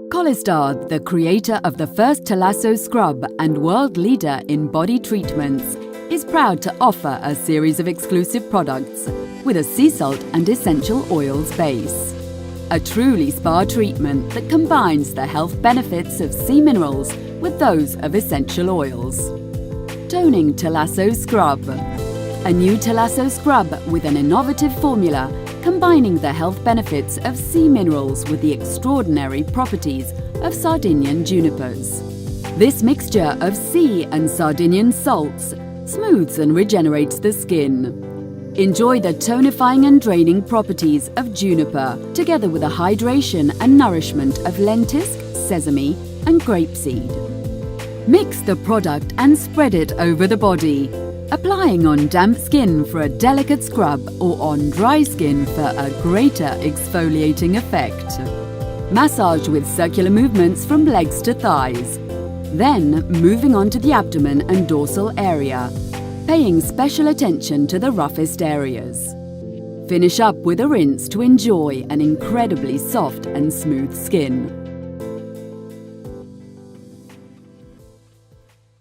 Collistar, the creator of the first Talasso-Scrub and world leader in body treatments, is proud to offer a series of exclusive products with a sea salt and essential oils base. A truly spa treatment that combines the health benefits of sea minerals with those of essential oils. Toning Talasso-Scrub. A new Talasso-Scrub with an innovative formula combining the health benefits of sea minerals with the extraordinary properties of Sardinian junipers. This mixture of sea and Sardinian salts smooths and regenerates the skin. Enjoy the tonifying and draining properties of juniper, together with the hydration and nourishment of lentisk, sesame and grapeseed. Mix the product and spread it over the body, applying on damp skin for a delicate scrub or on dry skin for a greater exfoliating effect. Massage with circular movements from legs to thighs. Then moving on to the abdomen and dorsal area, paying special attention to the roughest areas. Finish up with a rinse to enjoy an incredibly soft and smooth skin.